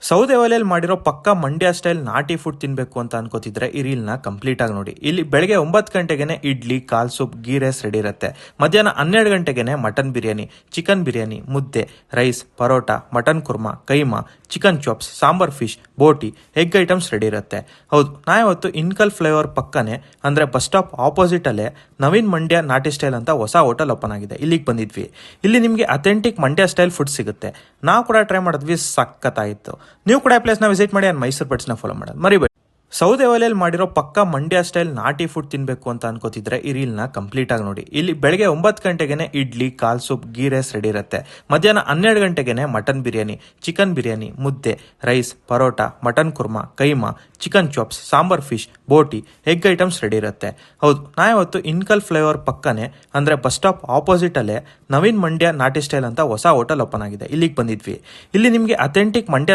ಸೌದೆ ಒಲೆಯಲ್ಲಿ ಮಾಡಿರೋ ಪಕ್ಕ ಮಂಡ್ಯ ಸ್ಟೈಲ್ ನಾಟಿ ಫುಡ್ ತಿನ್ಬೇಕು ಅಂತ ಅನ್ಕೋತಿದ್ರೆ ಈ ರೀಲ್ನ ಕಂಪ್ಲೀಟ್ ಆಗಿ ನೋಡಿ. ಇಲ್ಲಿ ಬೆಳಗ್ಗೆ 9 ಗಂಟೆಗೆನೆ ಇಡ್ಲಿ, ಕಾಲ್ ಸೂಪ್, ಗೀ ರೈಸ್ ರೆಡಿ ಇರುತ್ತೆ. ಮಧ್ಯಾಹ್ನ 12 ಗಂಟೆಗೆನೆ ಮಟನ್ ಬಿರಿಯಾನಿ, ಚಿಕನ್ ಬಿರಿಯಾನಿ, ಮುದ್ದೆ, rice, parotta, mutton kurma, keema, chicken chops, sambar fish, ಬೋಟಿ, ಎಗ್ ಐಟಮ್ಸ್ ರೆಡಿ ಇರುತ್ತೆ. ಹೌದು, ನಾವಿವತ್ತು ಇನ್ಕಲ್ ಫ್ಲೇವರ್ ಪಕ್ಕನೆ ಅಂದ್ರೆ ಬಸ್ ಸ್ಟಾಪ್ ಆಪೋಸಿಟ್ ಅಲ್ಲೇ ನವೀನ್ ಮಂಡ್ಯ ನಾಟಿ ಸ್ಟೈಲ್ ಅಂತ ಹೊಸ ಹೋಟೆಲ್ ಓಪನ್ ಆಗಿದೆ. ಇಲ್ಲಿಗೆ ಬಂದಿದ್ವಿ. ಇಲ್ಲಿ ನಿಮಗೆ ಅಥೆಂಟಿಕ್ ಮಂಡ್ಯ ಸ್ಟೈಲ್ ಫುಡ್ ಸಿಗುತ್ತೆ. ನಾವು ಕೂಡ ಟ್ರೈ ಮಾಡಿದ್ವಿ, ಸಖತ್ತಾಯಿತು. ನೀವು ಕೂಡ ಪ್ಲೇಸ್ನ ವಿಸಿಟ್ ಮಾಡಿ ಅಂಡ್ ಮೈಸೂರು ಬಟ್ಸ್ನ ಫಾಲೋ ಮಾಡೋದು ಮರಿಬೇಡಿ. ಸೌದೆ ಒಲೆಯಲ್ಲಿ ಮಾಡಿರೋ ಪಕ್ಕ ಮಂಡ್ಯ ಸ್ಟೈಲ್ ನಾಟಿ ಫುಡ್ ತಿನ್ಬೇಕು ಅಂತ ಅನ್ಕೋತಿದ್ರೆ ಈ ರೀಲ್ನ ಕಂಪ್ಲೀಟ್ ಆಗಿ ನೋಡಿ. ಇಲ್ಲಿ ಬೆಳಗ್ಗೆ 9 ಗಂಟೆಗೆನೆ ಇಡ್ಲಿ, ಕಾಲ್ ಸೂಪ್, ಗೀ ರೈಸ್ ರೆಡಿ ಇರುತ್ತೆ. ಮಧ್ಯಾಹ್ನ 12 ಗಂಟೆಗೆನೆ ಮಟನ್ ಬಿರಿಯಾನಿ, ಚಿಕನ್ ಬಿರಿಯಾನಿ, ಮುದ್ದೆ, rice, parotta, mutton kurma, keema, chicken chops, sambar fish, ಬೋಟಿ, ಎಗ್ ಐಟಮ್ಸ್ ರೆಡಿ ಇರುತ್ತೆ. ಹೌದು, ನಾವಿವತ್ತು ಇನ್ಕಲ್ ಫ್ಲೇವರ್ ಪಕ್ಕನೆ ಅಂದ್ರೆ ಬಸ್ ಸ್ಟಾಪ್ ಆಪೋಸಿಟ್ ಅಲ್ಲೇ ನವೀನ್ ಮಂಡ್ಯ ನಾಟಿ ಸ್ಟೈಲ್ ಅಂತ ಹೊಸ ಹೋಟೆಲ್ ಓಪನ್ ಆಗಿದೆ. ಇಲ್ಲಿಗೆ ಬಂದಿದ್ವಿ. ಇಲ್ಲಿ ನಿಮಗೆ ಅಥೆಂಟಿಕ್ ಮಂಡ್ಯ